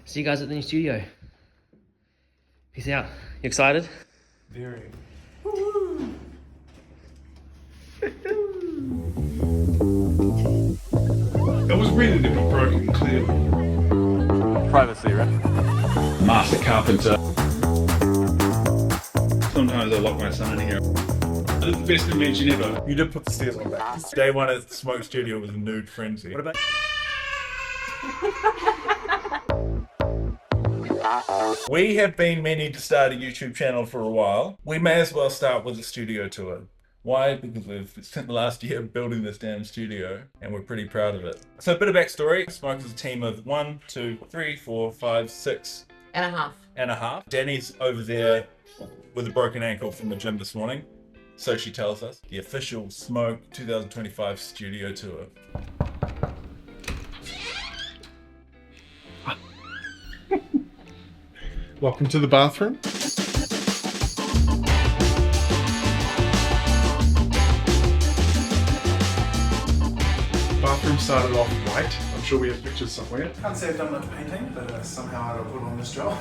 See you guys at the new studio. Peace out. You excited? Very. It was ready to be broken, clearly. Privacy, right? Master carpenter. Sometimes I lock my son in here. This is the best invention ever. You did put the stairs on back. Day one at the Smoke Studio was a nude frenzy. What about... We have been meaning to start a YouTube channel for a while. We may as well start with a studio tour. Why? Because we've spent the last year building this damn studio and we're pretty proud of it. So a bit of backstory. Smoke is a team of 1, 2, 3, 4, 5, 6 and a half. Danny's over there with a broken ankle from the gym this morning. So she tells us. The official Smoke 2025 studio tour. Welcome to the bathroom. Bathroom started off white. I'm sure we have pictures somewhere. Can't say I've done much painting, but somehow I got put on this job.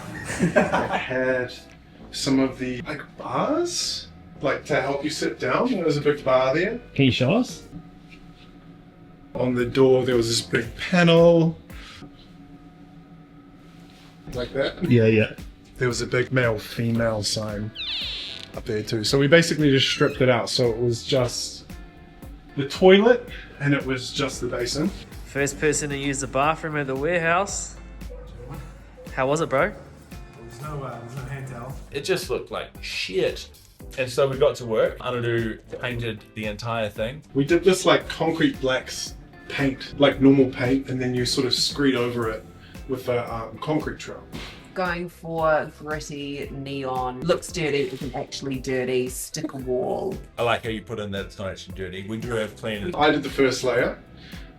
I had some of the bars, to help you sit down. There was a big bar there. Can you show us? On the door there was this big panel. Like that. Yeah. There was a big male-female sign up there too. So we basically just stripped it out. So it was just the toilet and it was just the basin. First person to use the bathroom at the warehouse. How was it, bro? There's no hand towel. It just looked like shit. And so we got to work. Anudu painted the entire thing. We did this concrete blacks paint, like normal paint, and then you sort of screed over it with a concrete trail. Going for gritty neon, looks dirty, isn't actually dirty, sticker wall. I like how you put in that it's not actually dirty. We do have cleaners. I did the first layer,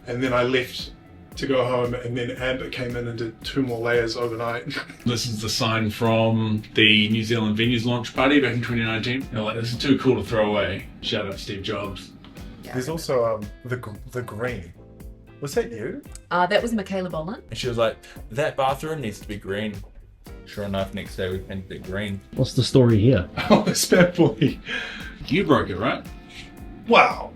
and then I left to go home, and then Amber came in and did 2 more layers overnight. This is the sign from the New Zealand Venues launch party back in 2019. They're like, this is too cool to throw away. Shout out Steve Jobs. Yeah. There's also the green. Was that you? That was Michaela Boland. And she was like, that bathroom needs to be green. Sure enough, next day we painted it green. What's the story here? Oh, this bad boy. You broke it, right? Wow.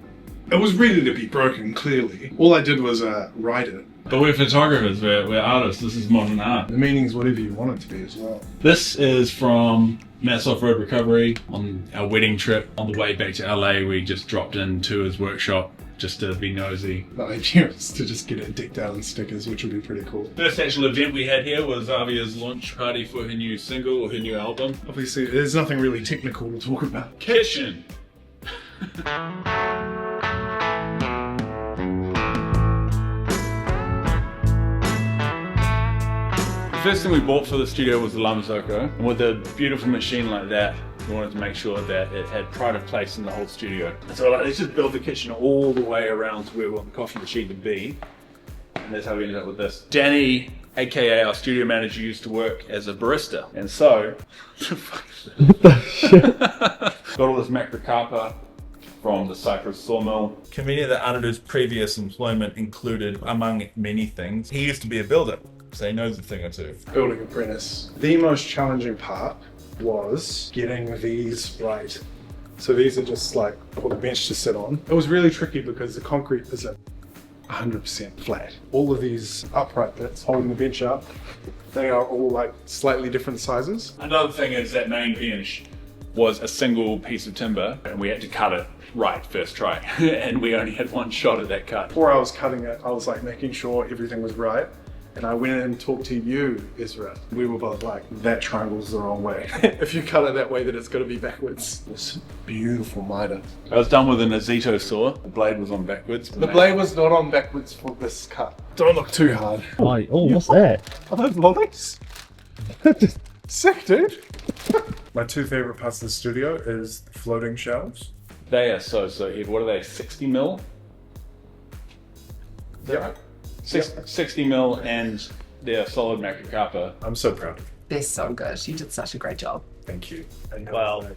It was ready to be broken, clearly. All I did was write it. But we're photographers, we're artists. This is modern art. The meaning's whatever you want it to be as well. This is from Matt's Off-Road Recovery on our wedding trip. On the way back to LA, we just dropped into his workshop just to be nosy. The idea is to just get it decked out in stickers, which would be pretty cool. First actual event we had here was Avia's launch party for her new single, or her new album. Obviously, there's nothing really technical to talk about. Kitchen! The first thing we bought for the studio was the Lamazoko, and with a beautiful machine like that, we wanted to make sure that it had pride of place in the whole studio. And so let's just build the kitchen all the way around to where we want the coffee machine to be. And that's how we ended up with this. Danny, aka our studio manager, used to work as a barista. And so, what the shit? Got all this macrocarpa from the Cypress sawmill. Convenient that Anudu's previous employment included, among many things, he used to be a builder, so he knows a thing or two. Building apprentice. The most challenging part was getting these right. So these are just for the bench to sit on. It was really tricky because the concrete isn't 100% flat. All of these upright bits holding the bench up, they are all slightly different sizes. Another thing is that main bench was a single piece of timber and we had to cut it right first try. And we only had one shot at that cut. Before I was cutting it, I was making sure everything was right. And I went in and talked to you, Ezra. We were both like, that triangle's the wrong way. If you cut it that way, then it's going to be backwards. This beautiful miter. I was done with an Azito saw. The blade was on backwards. The blade was not on backwards for this cut. Don't look too hard. Oh, what's that? Are those lollies? Sick, dude. My 2 favorite parts of the studio is the floating shelves. They are so heavy. What are they, 60 mil? Is that right? 60 mil, and they're solid macrocarpa. I'm so proud of you. They're so good. You did such a great job. Thank you. And Well,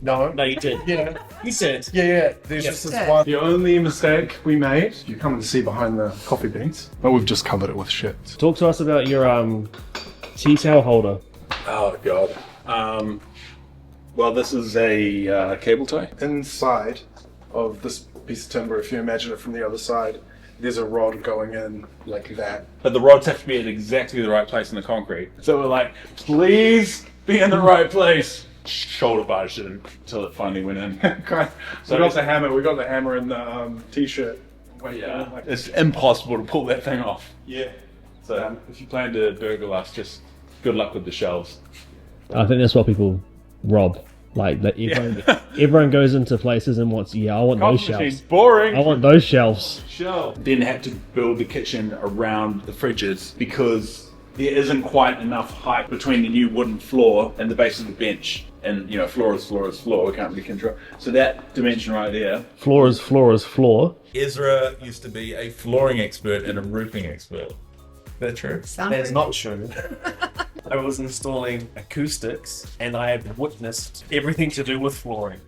No. No, you did. Yeah. You said. Yeah. There's Yes. just this one. The only mistake we made, you come and see behind the coffee beans, but we've just covered it with shit. Talk to us about your tea towel holder. Oh god. Well, this is a cable tie. Inside of this piece of timber, if you imagine it from the other side, there's a rod going in like that. But the rods have to be at exactly the right place in the concrete. So we're like, please be in the right place. Shoulder barged it until it finally went in. So we got the hammer. We got the hammer in the t-shirt. Yeah, it's impossible to pull that thing off. Yeah. So if you plan to burgle us, just good luck with the shelves. I think that's what people rob. Like that everyone goes into places and wants, I want those shelves. Boring. I want those shelves. Shelf. Then had to build the kitchen around the fridges because there isn't quite enough height between the new wooden floor and the base of the bench. And you know, floor is floor is floor. We can't really control. So that dimension right there. Floor is floor is floor. Ezra used to be a flooring expert and a roofing expert. Is that true? That's not true. I was installing acoustics and I had witnessed everything to do with flooring.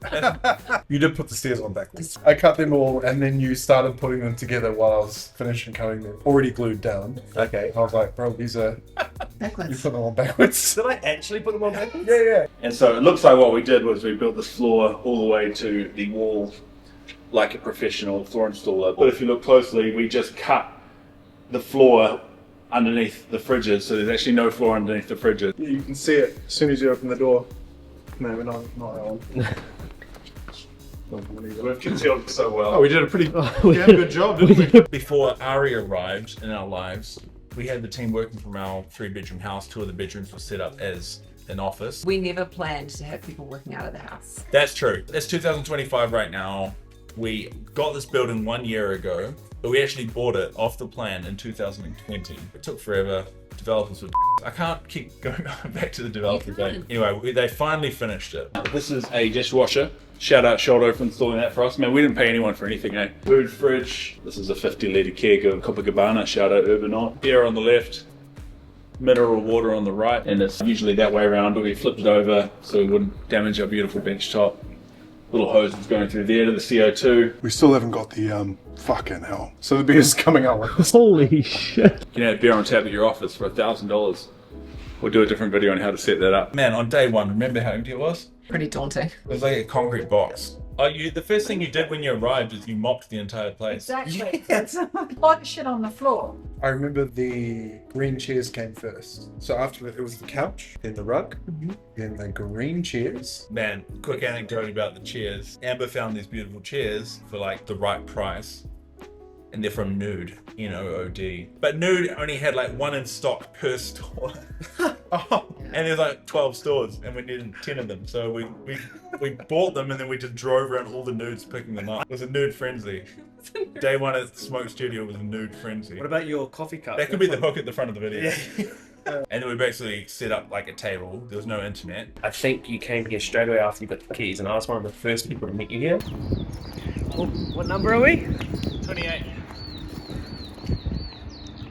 You did put the stairs on backwards. I cut them all, and then you started putting them together while I was finishing cutting them. Already glued down. Okay. I was like, bro, these are... You Backwards. put them on backwards. Did I actually put them on backwards? Yeah. And so it looks like what we did was we built this floor all the way to the wall like a professional floor installer. But if you look closely, we just cut the floor underneath the fridges, so there's actually no floor underneath the fridges. Yeah, you can see it as soon as you open the door. No, we're not that one. We've concealed it so well. Oh, we did a pretty damn good job, didn't we? Before Ari arrived in our lives, we had the team working from our 3-bedroom house. 2 of the bedrooms were set up as an office. We never planned to have people working out of the house. That's true. It's 2025 right now. We got this building 1 year ago, but we actually bought it off the plan in 2020. It took forever. Developers were I can't keep going back to the developer thing. Anyway, they finally finished it. This is a dishwasher. Shout out Shoulder for installing that for us. Man, we didn't pay anyone for anything, eh? Food fridge. This is a 50-litre keg of Copacabana. Shout out Urban On. Beer on the left. Mineral water on the right. And it's usually that way around, but we flipped it over so we wouldn't damage our beautiful bench top. Little hoses going through there to the CO2. We still haven't got the fucking hell. So the beer's coming out like this. Holy shit. You can have beer on tap at your office for $1,000. We'll do a different video on how to set that up. Man, on day 1, remember how empty it was? Pretty daunting. It was like a concrete box. The first thing you did when you arrived is you mopped the entire place. Exactly. That's a lot of shit on the floor. I remember the green chairs came first. So after it was the couch, then the rug, then the green chairs. Man, quick anecdote about the chairs. Amber found these beautiful chairs for like the right price. And they're from Nude, N-O-O-D. But Nude only had like 1 in stock per store. And there's like 12 stores and we needed 10 of them. So we bought them and then we just drove around all the nudes picking them up. It was a nude frenzy. Day 1 at Smoke Studio was a nude frenzy. What about your coffee cup? That could be the hook at the front of the video. And then we basically set up like a table. There was no internet. I think you came here straight away after you got the keys, and I was one of the first people to meet you here. Oh, what number are we? 28.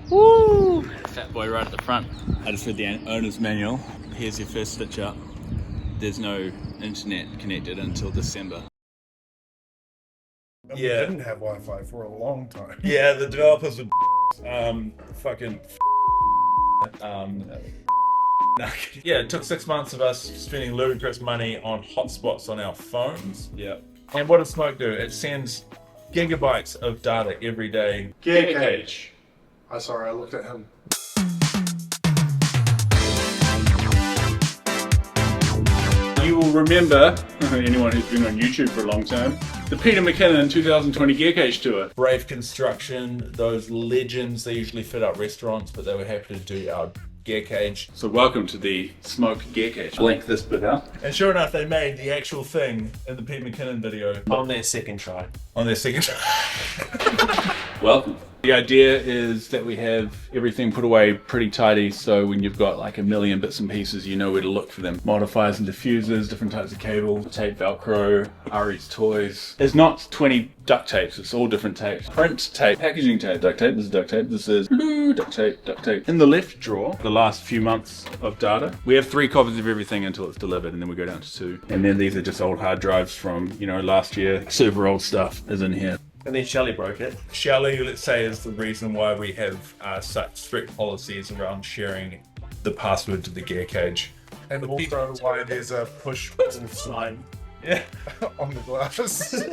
Woo! Fat boy right at the front. I just read the owner's manual. Here's your first stitch up. There's no internet connected until December. And Yeah. We didn't have Wi-Fi for a long time. Yeah, the developers were yeah, it took 6 months of us spending ludicrous money on hotspots on our phones. Yeah. And what does Smoke do? It sends gigabytes of data every day. Gear cage. Sorry, I looked at him. You will remember, anyone who's been on YouTube for a long time, the Peter McKinnon 2020 Gear Cage Tour. Brave Construction, those legends, they usually fit out restaurants, but they were happy to do our gear cage. So welcome to the Smoke Gear Cage. Link this bit out. And sure enough, they made the actual thing in the Pete McKinnon video On their second try. on their second. Welcome. The idea is that we have everything put away pretty tidy, so when you've got like a million bits and pieces, you know where to look for them. Modifiers and diffusers, different types of cable, tape, Velcro, Ari's toys. There's not 20 duct tapes, it's all different tapes. Print tape, packaging tape, duct tape, this is duct tape, this is duct tape, duct tape. In the left drawer, the last few months of data, we have 3 copies of everything until it's delivered, and then we go down to 2. And then these are just old hard drives from, you know, last year. Super old stuff is in here. And then Shelley broke it. Shelley, let's say, is the reason why we have such strict policies around sharing the password to the gear cage. And also why there's a push pull sign on the glass.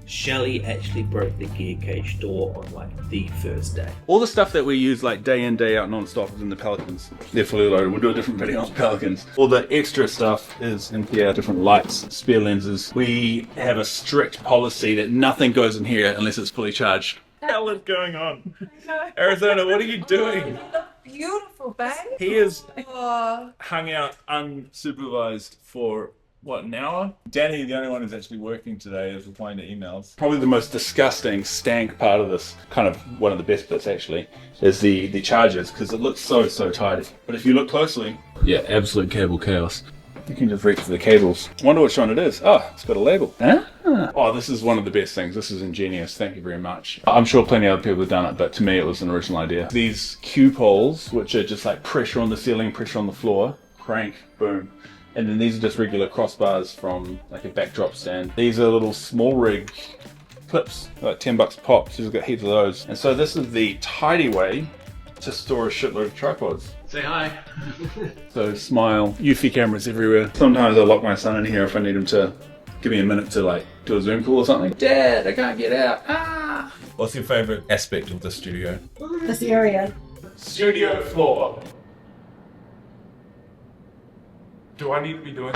Shelley actually broke the gear cage door on like the first day. All the stuff that we use like day in, day out non-stop is in the Pelicans. They're fully loaded. We'll do a different video on Pelicans. All the extra stuff is in here, different lights, spare lenses. We have a strict policy that nothing goes in here unless it's fully charged. What the hell is going on? Arizona, what are you doing? Beautiful, babe. He is Oh, hung out unsupervised for what, an hour? Danny, the only one who's actually working today, is replying to emails. Probably the most disgusting stank part of this, kind of one of the best bits actually, is the chargers, because it looks so tidy. But if you look closely, yeah, absolute cable chaos. You can just reach for the cables. Wonder which one it is. Oh, it's got a label. Oh, this is one of the best things. This is ingenious. Thank you very much. I'm sure plenty of other people have done it, but to me it was an original idea. These Q poles, which are just like pressure on the ceiling, pressure on the floor, crank, boom. And then these are just regular crossbars from like a backdrop stand. These are little small rig clips, like $10 pop, so you've got heaps of those. And so this is the tidy way to store a shitload of tripods. Say hi. So smile, Eufy cameras everywhere. Sometimes I lock my son in here if I need him to give me a minute to like do a Zoom call or something. Dad, I can't get out. Ah! What's your favorite aspect of the studio? this area. Studio floor. Do I need to be doing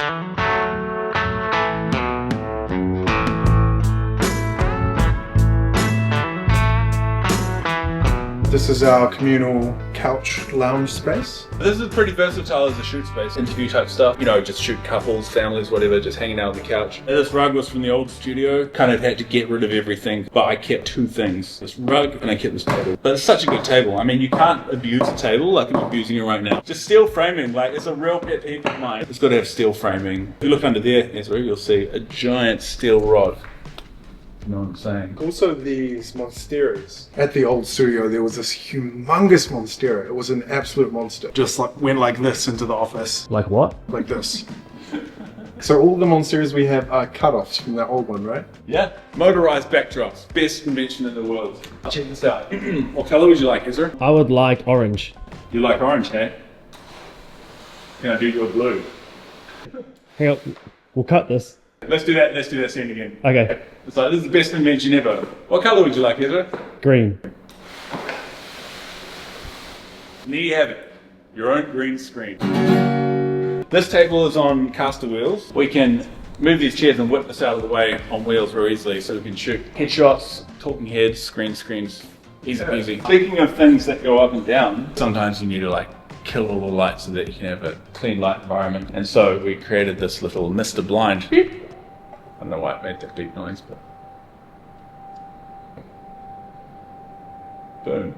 This is our communal couch lounge space. This is pretty versatile as a shoot space. Interview type stuff, you know, just shoot couples, families, whatever, just hanging out on the couch. And this rug was from the old studio. Kind of had to get rid of everything, but I kept 2 things. This rug and I kept this table. But it's such a good table. I mean, you can't abuse a table like I'm abusing it right now. Just steel framing, like it's a real pet peeve of mine. It's got to have steel framing. If you look under there, Ezra, you'll see a giant steel rod. You know what I'm saying? Also these monsteras. At the old studio there was this humongous monstera. It was an absolute monster. Just like went like this into the office. Like what? Like this. So all the monsteras we have are cut-offs from that old one, right? Yeah. Motorized backdrops. Best invention in the world. Check this out. What color would you like, Ezra? I would like orange. You like orange, hey? Can I do your blue? Hang on, we'll cut this. Let's do that scene again. Okay, It's like, this is the best invention ever. What color would you like, Ezra? green. There you have it. Your own green screen. This table is on caster wheels. We can move these chairs and whip this out of the way on wheels very easily, so we can shoot headshots, talking heads, screens, easy peasy. Speaking of things that go up and down, sometimes you need to like kill all the lights so that you can have a clean light environment. And so we created this little Mr. Blind. Beep. I don't know why it made that beep noise, but boom.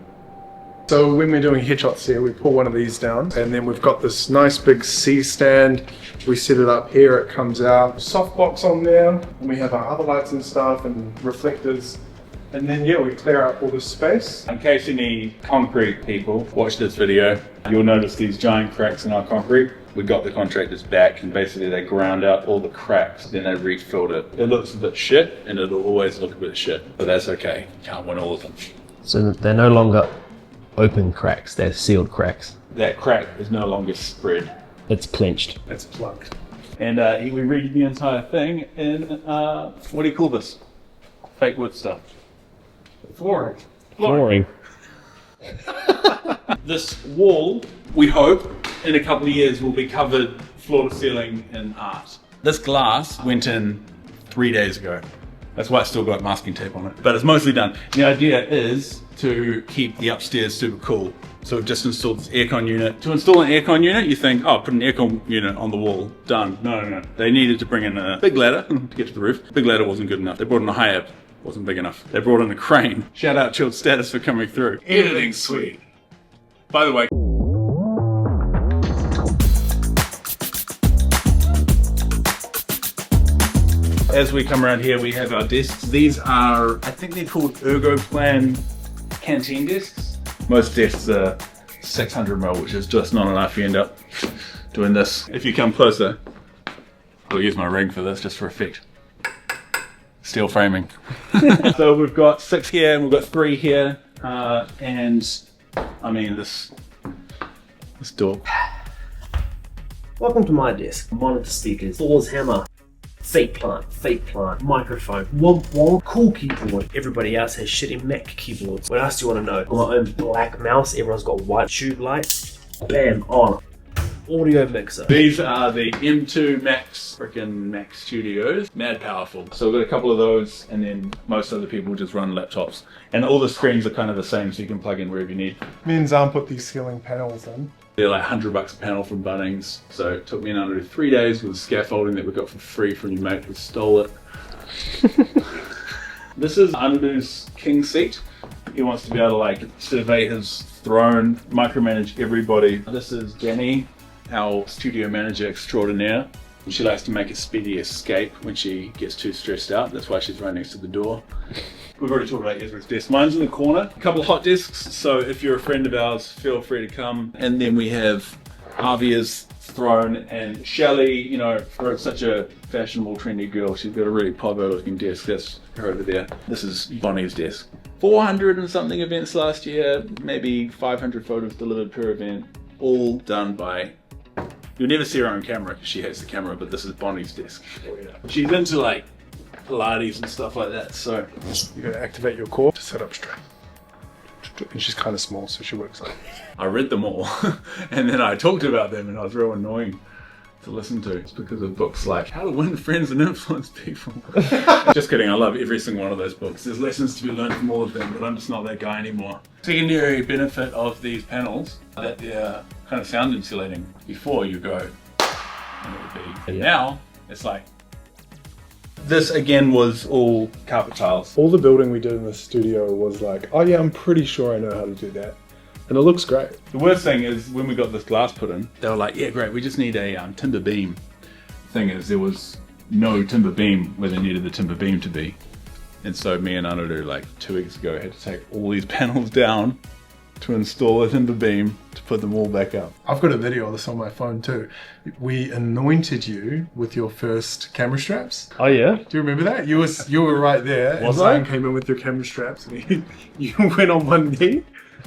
So when we're doing headshots here, we pull one of these down and then we've got this nice big C stand. We set it up here, it comes out. Softbox on there, and we have our other lights and stuff and reflectors. And then yeah, we clear out all this space. In case any concrete people watch this video, you'll notice these giant cracks in our concrete. We got the contractors back and basically they ground out all the cracks, then they refilled it. It looks a bit shit and it'll always look a bit shit, but that's okay. Can't win all of them. So they're no longer open cracks, they're sealed cracks. That crack is no longer spread. It's clenched. It's plugged. And we read the entire thing in, what do you call this? Fake wood stuff. Flooring. Flooring. This wall, we hope, in a couple of years will be covered floor to ceiling in art. This glass went in 3 days ago. That's why it's still got masking tape on it, but it's mostly done. The idea is to keep the upstairs super cool. So we've just installed this aircon unit. To install an aircon unit, you think, oh, put an aircon unit on the wall, done. No. They needed to bring in a big ladder to get to the roof. Big ladder wasn't good enough. They brought in a high-ab wasn't big enough. They brought in a crane. Shout out Chilled Status for coming through. Editing sweet. By the way, as we come around here, we have our desks. These are, I think they're called Ergoplan canteen desks. Most desks are 600mm, which is just not enough. You end up doing this. If you come closer, I'll use my ring for this just for effect. Steel framing. So we've got 6 here and we've got 3 here. And I mean, this door. Welcome to my desk. Monitor speakers, Thor's hammer, fake plant, microphone, womp womp, cool keyboard. Everybody else has shitty Mac keyboards. What else do you want to know? My own black mouse, everyone's got white tube lights. Bam, on. Audio mixer. These are the M2 Max, freaking Mac Studios. Mad powerful. So we've got a couple of those, and then most other people just run laptops. And all the screens are kind of the same, so you can plug in wherever you need. Me and Zan put these ceiling panels in. They're like $100 a panel from Bunnings. So it took me under 3 days with scaffolding that we got for free from your mate who stole it. This is Anudu's king seat. He wants to be able to like survey his throne, micromanage everybody. This is Jenny, our studio manager extraordinaire. She likes to make a speedy escape when she gets too stressed out. That's why she's right next to the door. We've already talked about Ezra's desk. Mine's in the corner. A couple of hot desks, so if you're a friend of ours, feel free to come. And then we have Avia's throne, and Shelley, you know, for such a fashionable, trendy girl, she's got a really popo looking desk. That's her over there. This is Bonnie's desk. 400 and something events last year, maybe 500 photos delivered per event, all done by... You'll never see her on camera because she hates the camera, but this is Bonnie's desk. She's into like Pilates and stuff like that, so... You gotta activate your core to sit up straight. And she's kind of small, so she works like... I read them all, and then I talked about them, and I was real annoying to listen to. It's because of books like How to Win Friends and Influence People. Just kidding, I love every single one of those books. There's lessons to be learned from all of them, but I'm just not that guy anymore. Secondary benefit of these panels, that they're kind of sound insulating. Before you go, and it would be. And now, it's like, this again was all carpet tiles. All the building we did in the studio was like, oh yeah, I'm pretty sure I know how to do that. And it looks great. The worst thing is when we got this glass put in, they were like, yeah, great, we just need a timber beam. The thing is, there was no timber beam where they needed the timber beam to be. And so me and Anudu, like 2 weeks ago, had to take all these panels down to install a timber beam to put them all back up. I've got a video of this on my phone too. We anointed you with your first camera straps. Oh yeah? Do you remember that? You were right there. Was and I? Ryan came in with your camera straps and you went on one knee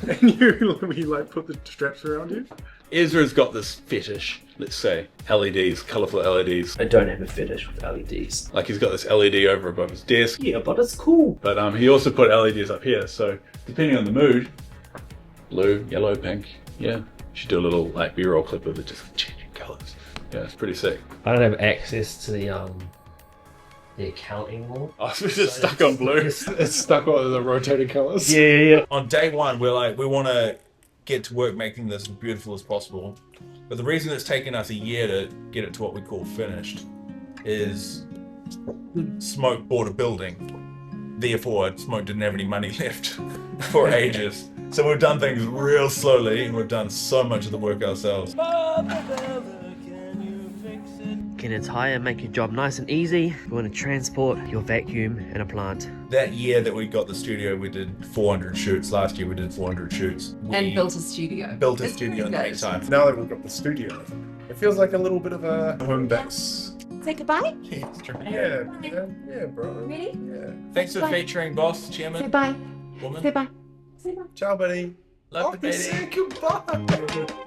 and you like put the straps around you. Ezra's got this fetish, let's say, LEDs, colourful LEDs. I don't have a fetish with LEDs. Like he's got this LED over above his desk. Yeah, but it's cool. But he also put LEDs up here, so depending on the mood, blue, yellow, pink, yeah. You should do a little like B-roll clip of it just changing colours. Yeah, it's pretty sick. I don't have access to the account anymore. Oh, so it's just stuck on blue. It's stuck on the rotating colours. Yeah. On day one, we're like, we want to get to work making this as beautiful as possible. But the reason it's taken us a year to get it to what we call finished is Smoke bought a building. Therefore, Smoke didn't have any money left for ages. So we've done things real slowly and we've done so much of the work ourselves. Can a tire make your job nice and easy? You want to transport your vacuum in a plant. That year that we got the studio, we did 400 shoots. Last year we did 400 shoots. And built a studio. Built a It's studio in pretty the good. meantime. Now that we've got the studio, it feels like a little bit of a home base. Say goodbye. Yeah, bro. Ready? Yeah. Thanks for featuring boss, Say chairman, bye. woman. Say bye. Say bye. Ciao, buddy. Love the baby. Say goodbye.